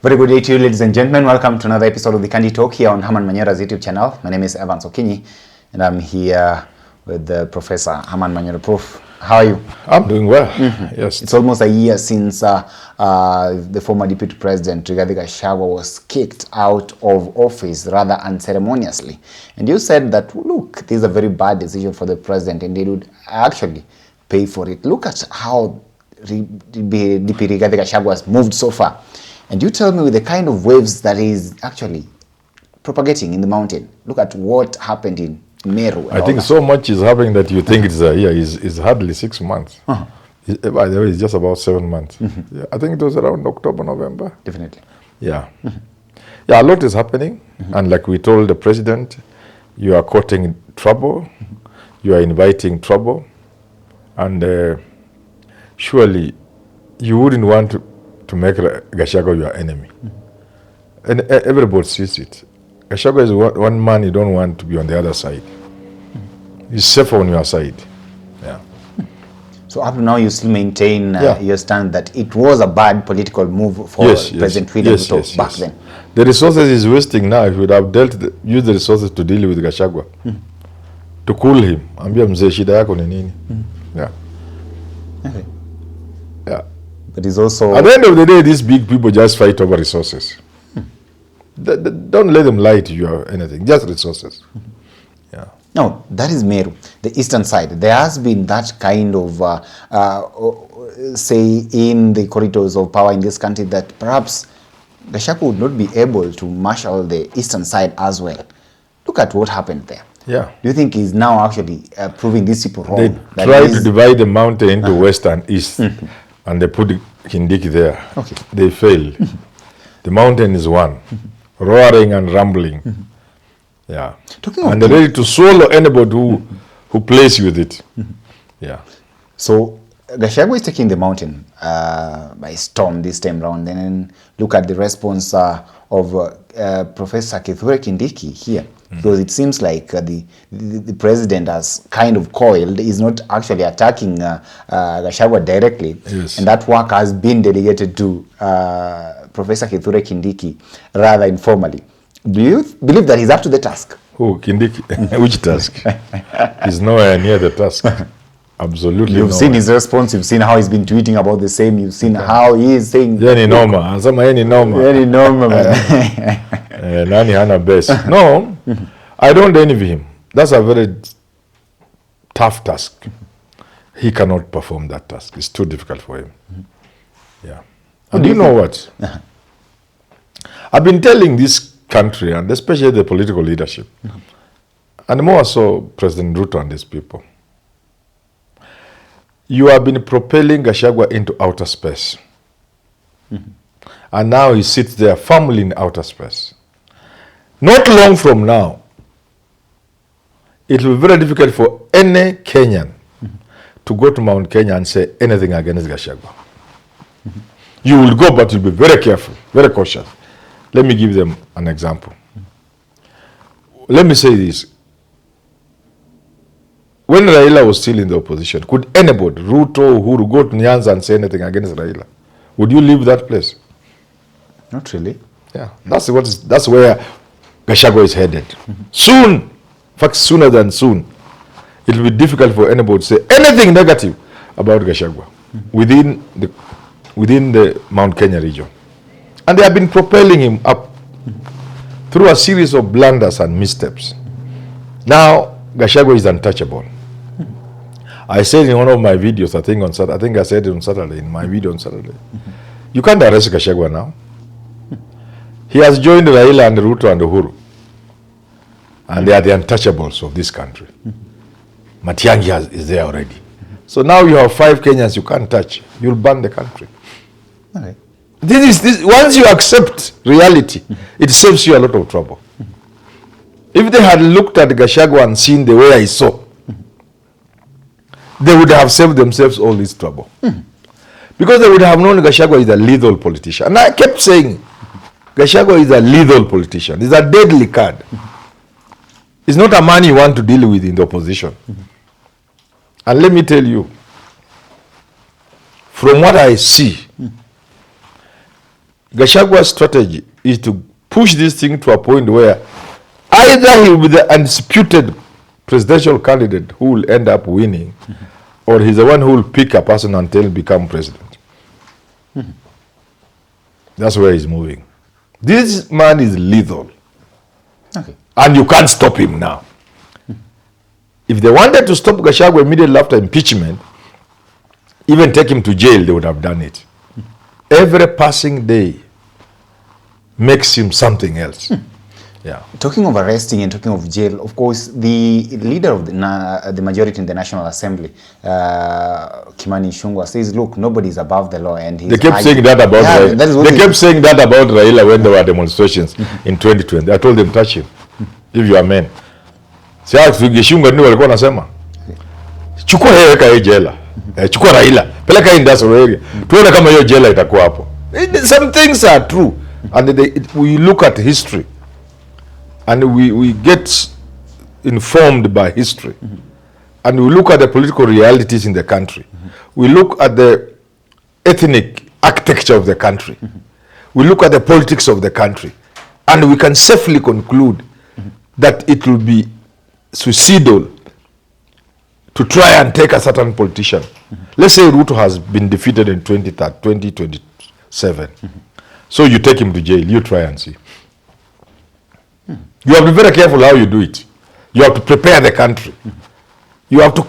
Very good day to you, ladies and gentlemen. Welcome to another episode of the Candy Talk here on Herman Manyora's YouTube channel. My name is Evans Okinyi, and I'm here with Professor Herman Manyora. Prof, how are you? I'm doing well. Yes. It's almost a year since the former Deputy President Rigathi Gachagua was kicked out of office rather unceremoniously. And you said that, look, this is a very bad decision for the president, and they would actually pay for it. Look at how DP Rigathi Gachagua has moved so far. And you tell me, with the kind of waves that is actually propagating in the mountain, look at what happened in Meru. I think so much is happening that you think it's a year. It's hardly 6 months. By the way, it's just about 7 months. Yeah, I think it was around October, November. Definitely. Yeah. Yeah, a lot is happening. And like we told the president, you are courting trouble. You are inviting trouble. And surely you wouldn't want to make Gachagua your enemy. And everybody sees it. Gachagua is one man you don't want to be on the other side. He's safer on your side. Yeah. So up to now, you still maintain your stand that it was a bad political move for President William Ruto back then. The resources is wasting now. If you would have used the resources to deal with Gachagua, to cool him. Ambia mzee shida yako ni nini? Yeah. Okay. Yeah. But it's also... At the end of the day, these big people just fight over resources. Don't let them lie to you or anything. Just resources. Yeah. No, that is Meru, the eastern side. There has been that kind of, say, in the corridors of power in this country, that perhaps Gachagua would not be able to marshal the eastern side as well. Look at what happened there. Yeah. Do you think he's now actually proving these people wrong? They tried to divide the mountain into west and east, and they put Kindiki there. Okay. They failed. The mountain is one, roaring and rumbling. Yeah. And they're ready to swallow anybody who plays with it. Yeah. So Gachagua is taking the mountain by storm this time round. And then look at the response of Professor Kithure Kindiki here. Because it seems like the president has kind of coiled. He's not actually attacking Gachagua directly. Yes. And that work has been delegated to Professor Kithure Kindiki rather informally. Do you believe that he's up to the task? Who? Kindiki? Which task? He's nowhere near the task. Absolutely. You've seen his response. You've seen how he's been tweeting about the same. You've seen how he is saying... Any norma. Any norma. Any norma, Nani hana best. No, I don't envy him. That's a very tough task. He cannot perform that task. It's too difficult for him. Yeah. And you know what? I've been telling this country, and especially the political leadership, and more so President Ruto and these people, you have been propelling Gachagua into outer space. And now he sits there firmly in outer space. Not long from now, it will be very difficult for any Kenyan to go to Mount Kenya and say anything against Gachagua. You will go, but you'll be very careful, very cautious. Let me give them an example. Let me say this. When Raila was still in the opposition, could anybody, Ruto, Uhuru, go to Nyanza and say anything against Raila? Would you leave that place? Not really. Yeah, that's where Gachagua is headed. Soon, in fact, sooner than soon, it will be difficult for anybody to say anything negative about Gachagua within the Mount Kenya region. And they have been propelling him up through a series of blunders and missteps. Now, Gachagua is untouchable. I said in one of my videos, I think I said it on Saturday, in my video on Saturday, you can't arrest Gachagua now. He has joined Raila and Ruto and Uhuru. And they are the untouchables of this country. Matiang'i is there already. So now you have 5 Kenyans you can't touch. You'll ban the country. Okay. This once you accept reality, it saves you a lot of trouble. If they had looked at Gachagua and seen the way I saw, they would have saved themselves all this trouble. Because they would have known Gachagua is a lethal politician. And I kept saying, Gachagua is a lethal politician. He's a deadly card. He's not a man you want to deal with in the opposition. And let me tell you, from what I see, Gachagua's strategy is to push this thing to a point where either he will be the undisputed presidential candidate who will end up winning, or he's the one who will pick a person until he become president. That's where he's moving. This man is lethal. Okay. And you can't stop him now. If they wanted to stop Gachagua immediately after impeachment, even take him to jail, they would have done it. Every passing day makes him something else. Yeah. Talking of arresting and talking of jail, of course, the leader of the majority in the National Assembly, Kimani Ichung'wah, says, look, nobody is above the law. And they kept saying that about Raila. They kept saying that about Raila when there were demonstrations in 2020. I told them, touch him, if you are men. Ichung'wah ndio walikuwa nasema, chukua yeye weka jela. Chukua Raila, peleka industrial area. Tuone kama hiyo jela itakuwa hapo. Some things are true. And we look at history. And we get informed by history. And we look at the political realities in the country. We look at the ethnic architecture of the country. We look at the politics of the country. And we can safely conclude that it will be suicidal to try and take a certain politician. Let's say Ruto has been defeated in 2027. So you take him to jail, you try and see. You have to be very careful how you do it. You have to prepare the country. You have to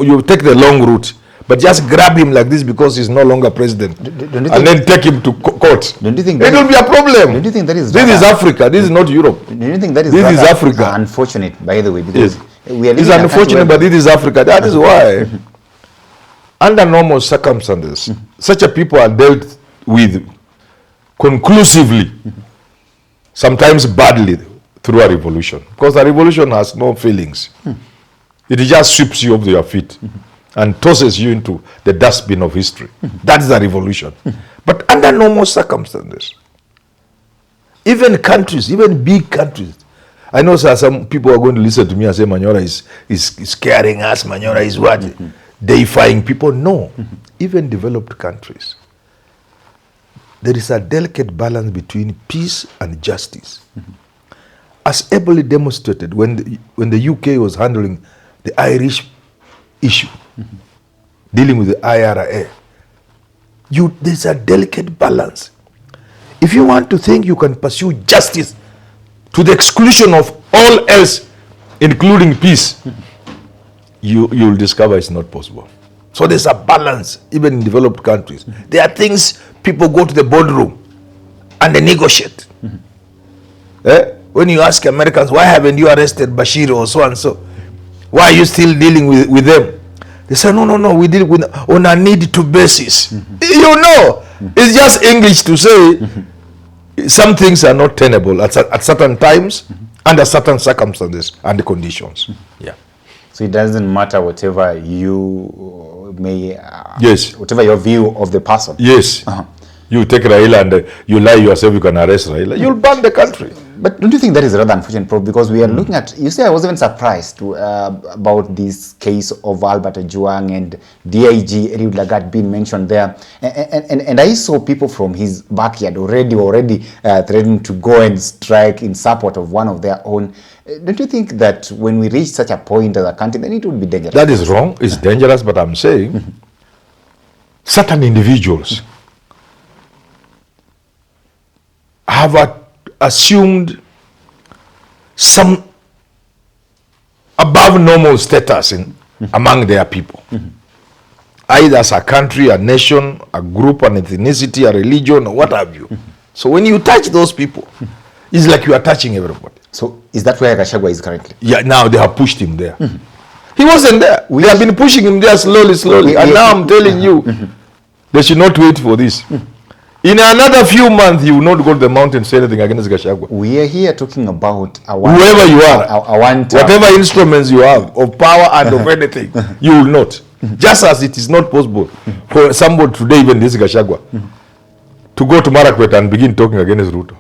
you take the long route, but just grab him like this because he's no longer president, and then take him to court. Don't you think it will be a problem? Don't you think that is this is Africa? This is not Europe. Don't you think that is this is Africa? Unfortunate, by the way, because we are. It's unfortunate, but it is Africa. That is why, under normal circumstances, such a people are dealt with conclusively, sometimes badly, through a revolution, because a revolution has no feelings. It just sweeps you off your feet and tosses you into the dustbin of history. That is a revolution. But under normal circumstances, even countries, even big countries, I know some people are going to listen to me and say Manyora is scaring us, Manyora is what? Deifying people. No. Even developed countries, there is a delicate balance between peace and justice. As ably demonstrated when the UK was handling the Irish issue, dealing with the IRA, there's a delicate balance. If you want to think you can pursue justice to the exclusion of all else, including peace, you'll discover it's not possible. So there's a balance, even in developed countries. There are things people go to the boardroom and they negotiate. When you ask Americans, why haven't you arrested Bashir or so and so? Why are you still dealing with them? They say, no, we deal with on a need-to basis. You know, it's just English to say some things are not tenable at certain times, under certain circumstances and conditions. Yeah. So it doesn't matter whatever you may, yes, whatever your view of the person. Yes. You take Raila and you lie yourself, you can arrest Raila. You'll ban the country. But don't you think that is rather unfortunate, Prof? Because we are looking at, you say I was even surprised about this case of Albert Ojwang and DIG Eliud Lagat being mentioned there. And I saw people from his backyard already threatening to go and strike in support of one of their own. Don't you think that when we reach such a point as a country, then it would be dangerous? That is wrong. It's dangerous, but I'm saying certain individuals have assumed some above normal status among their people. Either as a country, a nation, a group, an ethnicity, a religion, or what have you. So when you touch those people, it's like you are touching everybody. So is that where Gachagua is currently? Yeah, now they have pushed him there. He wasn't there. They have been pushing him there slowly. And now I'm telling you, they should not wait for this. In another few months, you will not go to the mountain and say anything against Gachagua. We are here talking about whoever you are, whatever instruments you have of power and of anything, you will not. Just as it is not possible for somebody today, even this Gachagua, to go to Marakwet and begin talking against Ruto.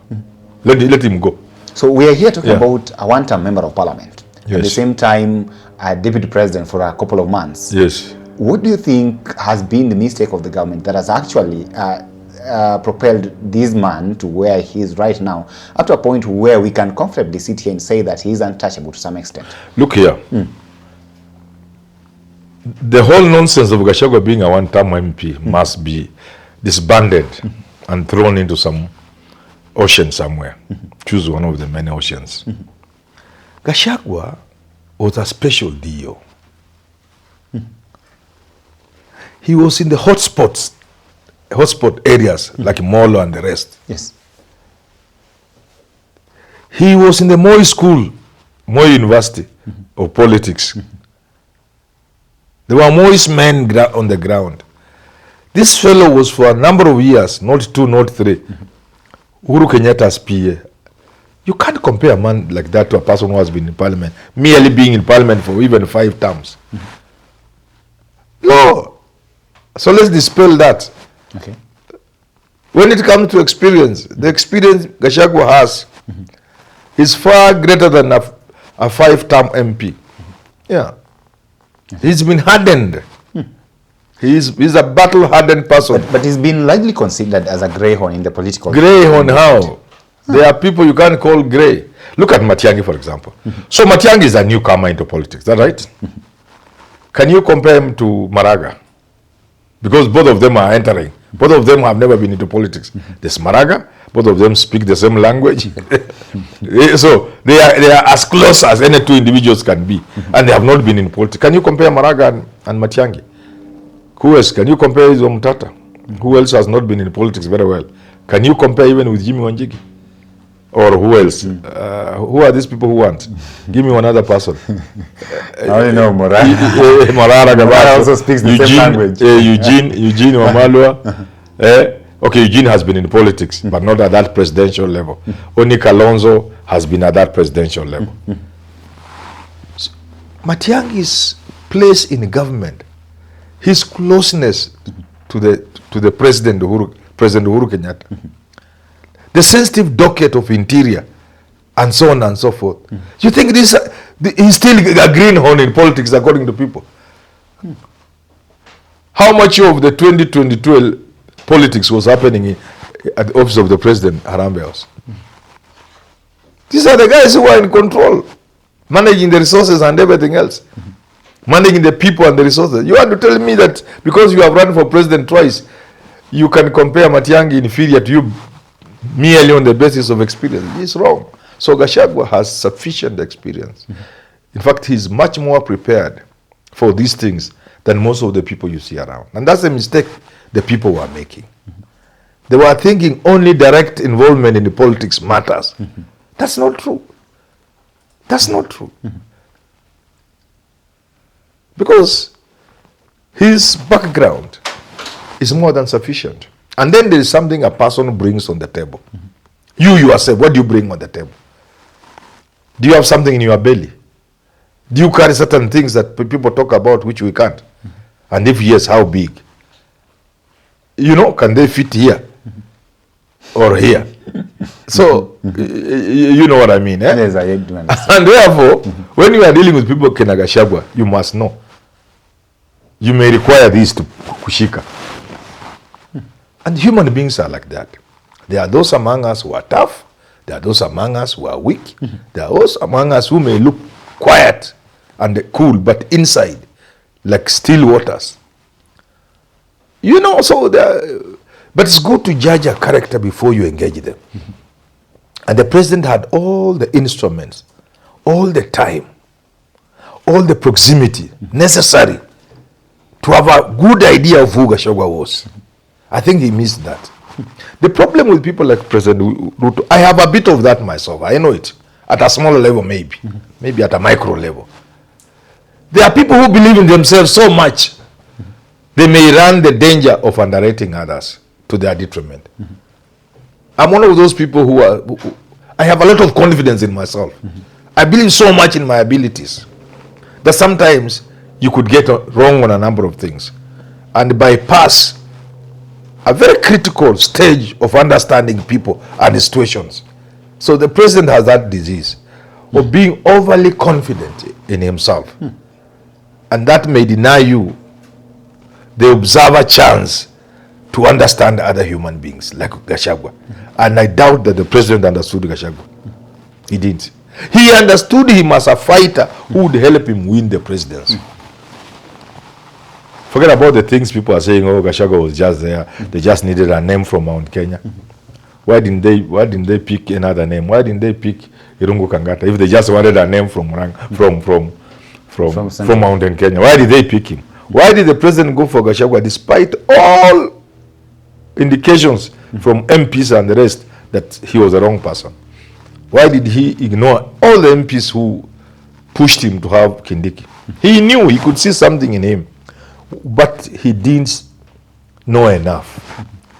Let him go. So we are here talking about a one-term member of parliament. Yes. At the same time, a deputy president for a couple of months. Yes. What do you think has been the mistake of the government that has actually propelled this man to where he is right now, up to a point where we can comfortably sit here and say that he is untouchable to some extent? Look here. The whole nonsense of Gachagua being a one-term MP must be disbanded and thrown into some ocean somewhere. Choose one of the many oceans. Gachagua was a special deal. He was in the hotspot areas like Molo and the rest. Yes. He was in the Moi School, Moi University of Politics. There were Moi's men on the ground. This fellow was for a number of years, not 2, not 3, Uhuru Kenyatta's PA. You can't compare a man like that to a person who has been in parliament, merely being in parliament for even 5 terms. No. So let's dispel that. Okay. When it comes to experience, the experience Gachagua has is far greater than a 5-term MP. Yeah. He's been hardened. He's a battle-hardened person. But he's been largely considered as a greyhorn in the political... Greyhorn how? There are people you can't call grey. Look at Matiang'i, for example. So Matiang'i is a newcomer into politics, is that right? Can you compare him to Maraga? Because both of them are entering. Both of them have never been into politics. There's Maraga, both of them speak the same language. So they are as close as any 2 individuals can be. And they have not been in politics. Can you compare Maraga and Matiang'i? Who else? Can you compare Izo Mtata? Who else has not been in politics very well? Can you compare even with Jimmy Wanjigi? Or who else? Who are these people who want? Give me another person. I only know Morara. Morara also speaks the same language. Eugene Wamalwa. Okay, Eugene has been in politics, but not at that presidential level. Only Kalonzo has been at that presidential level. Matiang'i's place in government, his closeness to the President Uhuru Kenyatta, the sensitive docket of interior, and so on and so forth. You think he's still a greenhorn in politics, according to people? How much of the 2022 politics was happening at the office of the President, Harambee House? These are the guys who are in control, managing the resources and everything else. Managing the people and the resources. You want to tell me that because you have run for president twice, you can compare Matiang'i inferior to you merely on the basis of experience? It's wrong. So Gachagua has sufficient experience. In fact, he's much more prepared for these things than most of the people you see around. And that's the mistake the people were making. They were thinking only direct involvement in the politics matters. That's not true. That's not true. Because his background is more than sufficient. And then there is something a person brings on the table. You yourself, what do you bring on the table? Do you have something in your belly? Do you carry certain things that people talk about which we can't? And if yes, how big? You know, can they fit here or here? So, you know what I mean, eh? Yes, I do understand. And therefore, when you are dealing with people like Gachagua, you must know. You may require these to kushika. And human beings are like that. There are those among us who are tough. There are those among us who are weak. There are those among us who may look quiet and cool, but inside, like still waters. You know, so but it's good to judge a character before you engage them. And the president had all the instruments, all the time, all the proximity necessary to have a good idea of who Gachagua was. I think he missed that. The problem with people like President Ruto, I have a bit of that myself. I know it. At a smaller level, maybe. Maybe at a micro level. There are people who believe in themselves so much, they may run the danger of underrating others to their detriment. I'm one of those people who I have a lot of confidence in myself. I believe so much in my abilities that sometimes you could get wrong on a number of things and bypass a very critical stage of understanding people and situations. So the president has that disease of being overly confident in himself. And that may deny you the observer chance to understand other human beings like Gachagua. And I doubt that the president understood Gachagua. He did. He understood him as a fighter who would help him win the presidency. Forget about the things people are saying, oh, Gachagua was just there. They just needed a name from Mount Kenya. Why didn't they pick another name? Why didn't they pick Irungu Kangata if they just wanted a name from Mountain Kenya? Why did they pick him? Why did the president go for Gachagua despite all indications from MPs and the rest that he was the wrong person? Why did he ignore all the MPs who pushed him to have Kindiki? He knew he could see something in him, but he didn't know enough.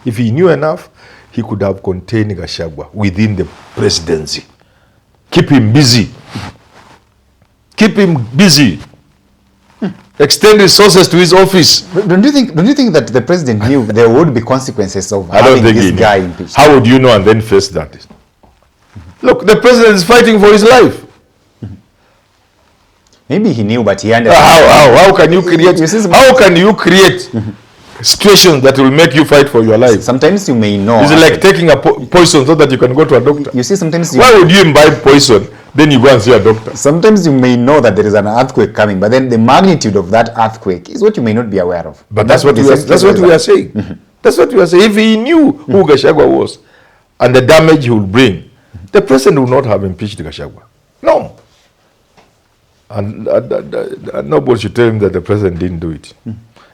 If he knew enough, he could have contained Gachagua within the presidency. Keep him busy. Keep him busy. Extend resources to his office. Don't you think that the president knew there would be consequences of having this guy impeached? How would you know and then face that? Look, the president is fighting for his life. Maybe he knew, but he understood. How can you create? How can you create situations that will make you fight for your life? Sometimes you may know. It's like taking a poison so that you can go to a doctor. You see, sometimes why would you imbibe poison? Then you go and see a doctor. Sometimes you may know that there is an earthquake coming, but then the magnitude of that earthquake is what you may not be aware of. But that's what we are saying. That's what we are saying. If he knew who Gachagua was and the damage he would bring, the president would not have impeached Gachagua. No. And nobody should tell him that the president didn't do it.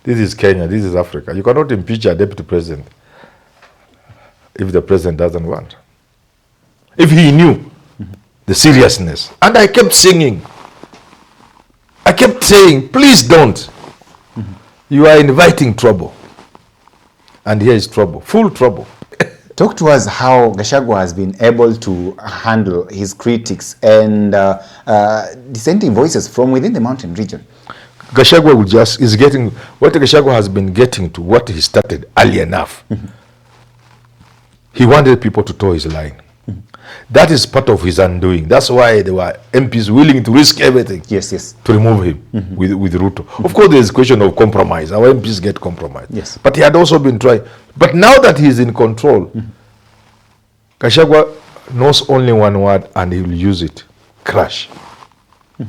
This is Kenya. This is Africa. You cannot impeach a deputy president if the president doesn't want. If he knew the seriousness. And I kept singing. I kept saying, please don't. You are inviting trouble. And here is trouble. Full trouble. Talk to us how Gachagua has been able to handle his critics and dissenting voices from within the mountain region. Gachagua is getting what Gachagua has been getting to what he started early enough. He wanted people to toe his line. That is part of his undoing. That's why there were MPs willing to risk everything to remove him with Ruto. Of course, there is a question of compromise. Our MPs get compromised. Yes. But he had also been trying. But now that he is in control, Gachagua knows only one word and he will use it. Crash. He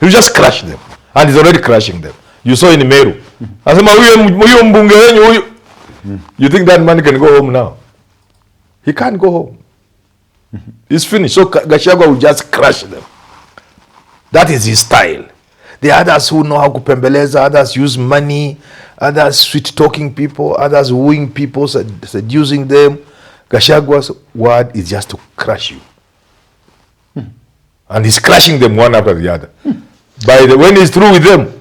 will just crash them. And he's already crashing them. You saw in Meru. You think that man can go home now? He can't go home. It's finished. So Gachagua will just crush them. That is his style. The others who know how to pembeleza, others use money, others sweet-talking people, others wooing people, seducing them. Gachagua's word is just to crush you. And he's crushing them one after the other. When he's through with them,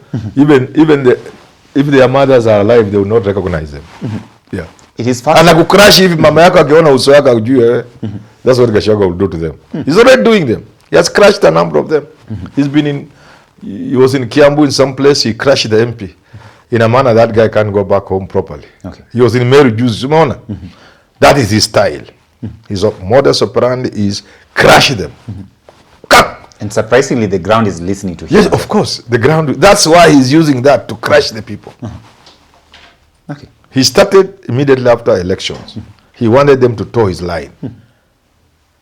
if their mothers are alive, they will not recognize them. Yeah. It is fast. And akukrush if mama yako akiona uso yako ujue. That's what Gachagua will do to them. He's already doing them. He has crushed a number of them. He was in Kiambu in some place, he crushed the MP. In a manner that guy can't go back home properly. Okay. He was in Meru Jews. That is his style. His modus operandi is crush them. And surprisingly, the ground is listening to him. Yes, of course. The ground. That's why he's using that to crush the people. Okay. He started immediately after elections. He wanted them to toe his line.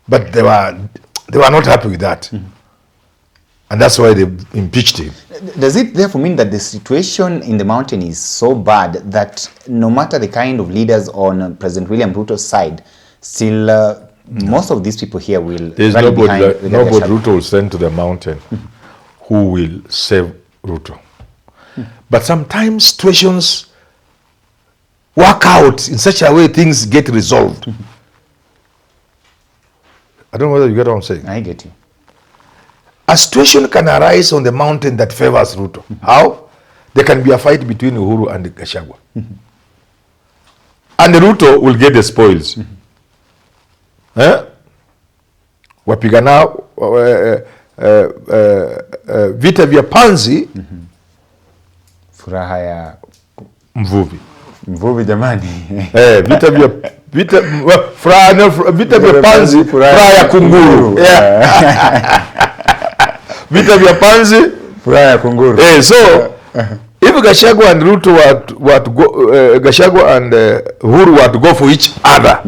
But they were not happy with that. And that's why they impeached him. Does it therefore mean that the situation in the mountain is so bad that no matter the kind of leaders on President William Ruto's side, still most of these people here will rally behind nobody Ruto will send to the mountain who will save Ruto. But sometimes situations work out in such a way things get resolved. I don't know whether you get what I'm saying. I get you. A situation can arise on the mountain that favors Ruto. How? There can be a fight between Uhuru and Gachagua. And Ruto will get the spoils. Wapigana vita vya panzi, furaha ya mvuvi jamani. Vita vya panzi, furaha ya kunguru. Vita vya panzi, furaha ya kunguru. So If Gachagua and Ruto were to go, Gachagua and Uhuru were to go for each other,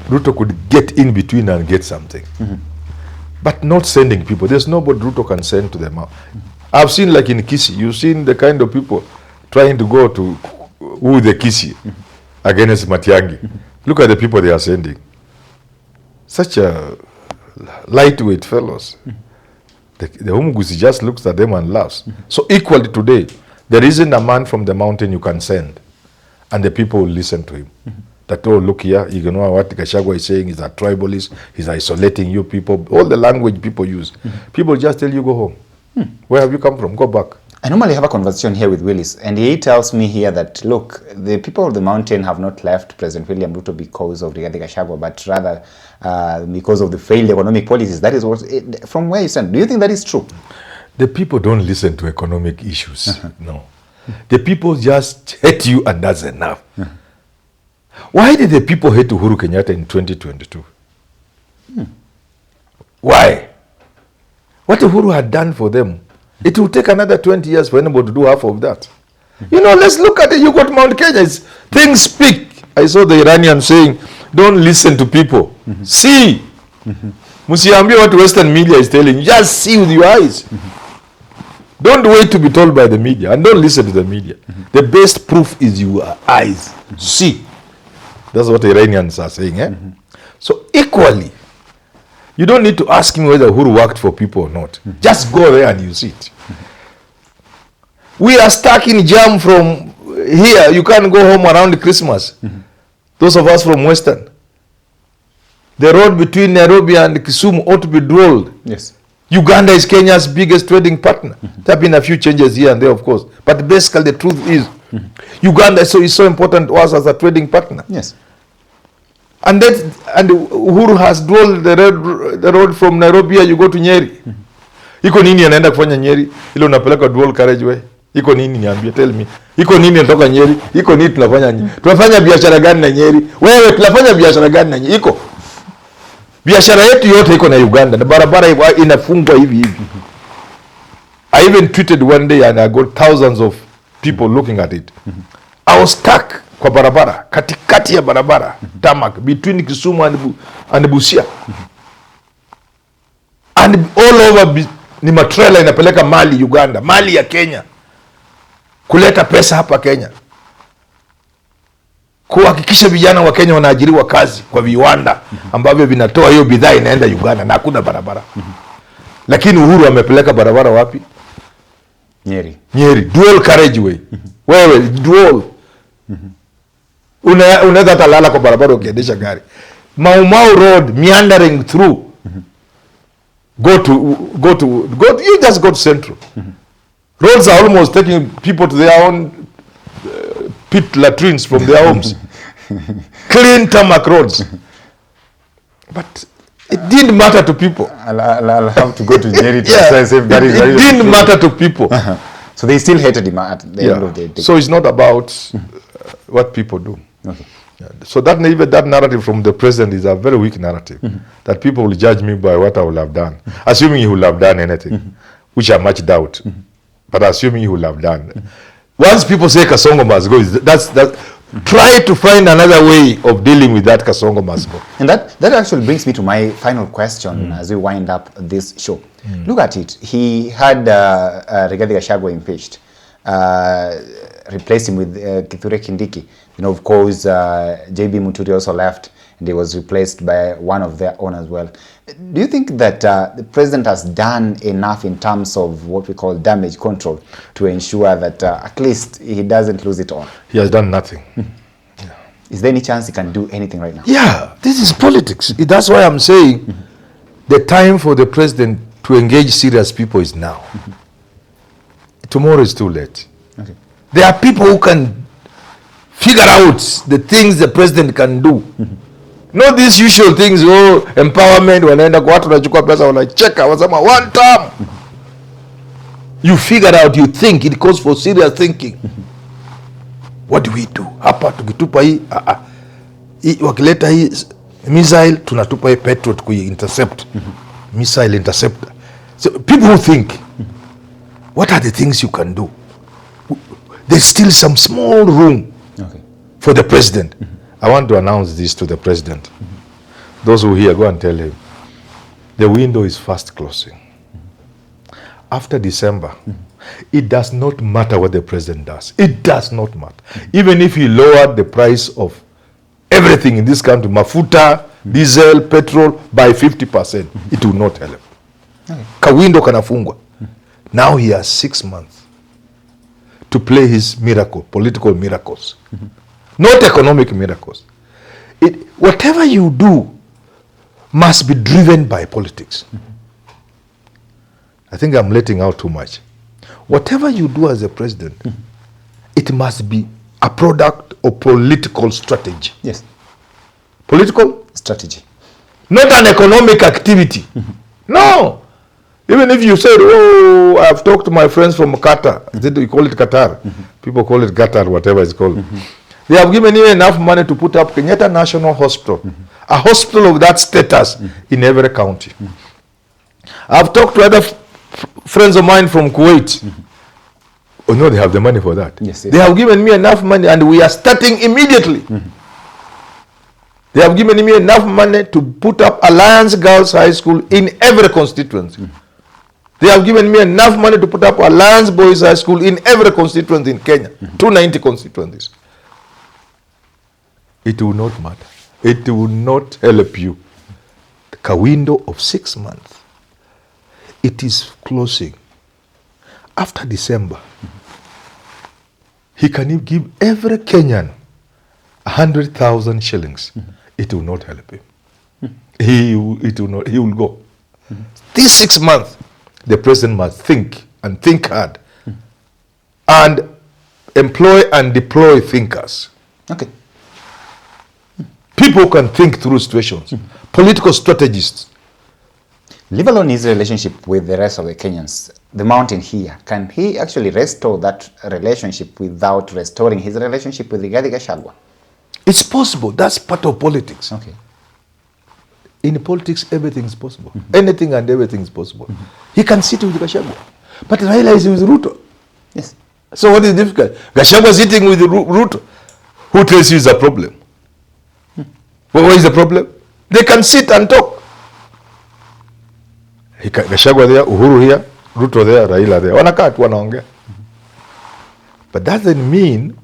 Ruto could get in between and get something. But not sending people. There's nobody Ruto can send to them out. I've seen, like in Kisii, you've seen the kind of people trying to go to who the Kisii against Matiangi. Look at the people they are sending. Such a lightweight fellows. The Umugusi just looks at them and laughs. So equally today, there isn't a man from the mountain you can send, and the people will listen to him. That, oh, look here, you know what Gachagua is saying is a tribalist, he's isolating you people, all the language people use. People just tell you, go home. Where have you come from? Go back. I normally have a conversation here with Willis, and he tells me here that, look, the people of the mountain have not left President William Ruto because of Rigathi Gachagua, but rather because of the failed economic policies. That is what, from where you stand, do you think that is true? The people don't listen to economic issues. No. The people just hate you, and that's enough. Why did the people hate Uhuru Kenyatta in 2022? Why? What Uhuru had done for them, it will take another 20 years for anybody to do half of that. You know, let's look at it. You got Mount Kenya. Things speak. I saw the Iranian saying, don't listen to people. See. Musiambie what Western media is telling you. Just see with your eyes. Don't wait to be told by the media. And don't listen to the media. The best proof is your eyes. See. That's what the Iranians are saying. So equally, you don't need to ask me whether Uhuru worked for people or not. Just go there and you see it. We are stuck in jam from here. You can't go home around Christmas. Those of us from Western. The road between Nairobi and Kisumu ought to be dulled. Yes. Uganda is Kenya's biggest trading partner. There have been a few changes here and there, of course. But basically the truth is, Uganda is so important to us as a trading partner. Yes. And Uhuru has dulled the road from Nairobi, you go to Nyeri. Iko nini anaenda kufanya Nyeri? Ile unapeleka dual carriageway. Iko nini niambie, tell me. Iko nini natoka Nyeri? Iko nini tunafanya Nyeri? Tunafanya biashara gani na Nyeri? Wewe tunafanya biashara gani na Nyeri? Iko. Biashara yetu yote iko na Uganda. Na barabara inafungwa hivi hivi. I even tweeted one day and I got thousands of people looking at it. I was stuck kwa barabara, katikati ya barabara, tarmac, between Kisumu and Busia. And all over ni matrela inapeleka mali Uganda, mali ya Kenya. Kuleta pesa hapa Kenya. Kuhakikisha vijana wa Kenya wanaajiriwa kazi kwa viwanda ambavyo vinatoa hiyo bidhaa inaenda Uganda na hakuna barabara. Lakini Uhuru amepeleka barabara wapi? Nyeri. Nyeri, dual carriageway. Wewe dual. Unaweza talala kwa barabara ukiendesha gari. Mau Mau Road meandering through. Go to you just go to Central. Roads are almost taking people to their own pit latrines from their homes. Clean tarmac roads. But it didn't matter to people. I'll have to go to Nyeri to assess if that is it didn't matter to people. So they still hated him at the end of the day. So it's not about what people do. Okay. So that narrative from the president is a very weak narrative. That people will judge me by what I will have done, assuming he will have done anything, which I much doubt. But assuming he will have done. Once people say Kasongo must go, that's try to find another way of dealing with that Kasongo must go. And that actually brings me to my final question as we wind up this show. Look at it. He had Rigathi Gachagua impeached, replaced him with Kithure Kindiki. You know, of course, JB Muturi also left, and he was replaced by one of their own as well. Do you think that the president has done enough in terms of what we call damage control to ensure that at least he doesn't lose it all? He has done nothing. Is there any chance he can do anything right now? Yeah, this is politics. That's why I'm saying the time for the president to engage serious people is now. Tomorrow is too late. Okay. There are people who can figure out the things the president can do. Not these usual things, empowerment, wanaenda kwa watu wanachukua pesa wanacheka, wasema one term. You figure out, you think, it calls for serious thinking. What do we do? Hapa tukitupa hii, wakileta hii missile, tunatupa hii petrol tukui intercept. Missile interceptor. So people who think, What are the things you can do? There's still some small room for the president. I want to announce this to the president. Those who hear, go and tell him. The window is fast closing. After December, it does not matter what the president does. It does not matter. Even if he lowered the price of everything in this country, mafuta, diesel, petrol, by 50%, it will not help. Kawindo kanafungwa. Now he has 6 months to play his miracle, political miracles. Not economic miracles. Whatever you do must be driven by politics. I think I'm letting out too much. Whatever you do as a president, it must be a product of political strategy. Yes. Political strategy. Not an economic activity. No. Even if you said, oh, I've talked to my friends from Qatar. We call it Qatar. People call it Qatar, whatever it's called. They have given you enough money to put up Kenyatta National Hospital. A hospital of that status in every county. I've talked to other friends of mine from Kuwait. Oh no, they have the money for that. Yes, yes. They have given me enough money and we are starting immediately. They have given me enough money to put up Alliance Girls High School in every constituency. They have given me enough money to put up Alliance Boys High School in every constituency in Kenya. 290 constituencies. It will not matter. It will not help you. A window of 6 months. It is closing. After December, he can give every Kenyan 100,000 shillings. It will not help him. He will go. These 6 months, the president must think and think hard and employ and deploy thinkers. Okay. People who can think through situations. Political strategists. Leave alone his relationship with the rest of the Kenyans, the mountain here. Can he actually restore that relationship without restoring his relationship with Rigathi Gachagua? It's possible. That's part of politics. Okay. In politics, everything is possible. Anything and everything is possible. He can sit with Gachagua. But Raila is with Ruto. Yes. So what is difficult? Gachagua sitting with Ruto. Who tells you is a problem? Well, what is the problem? They can sit and talk. Gachagua there, Uhuru here, Ruto there, Raila there. Wanakaa tu wanaongea. But that doesn't mean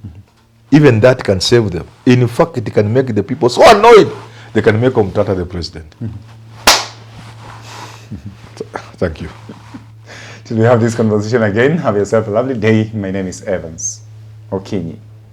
even that can save them. In fact, it can make the people so annoyed, they can make Omtata the president. Thank you. Till we have this conversation again, have yourself a lovely day. My name is Evans Okinyi.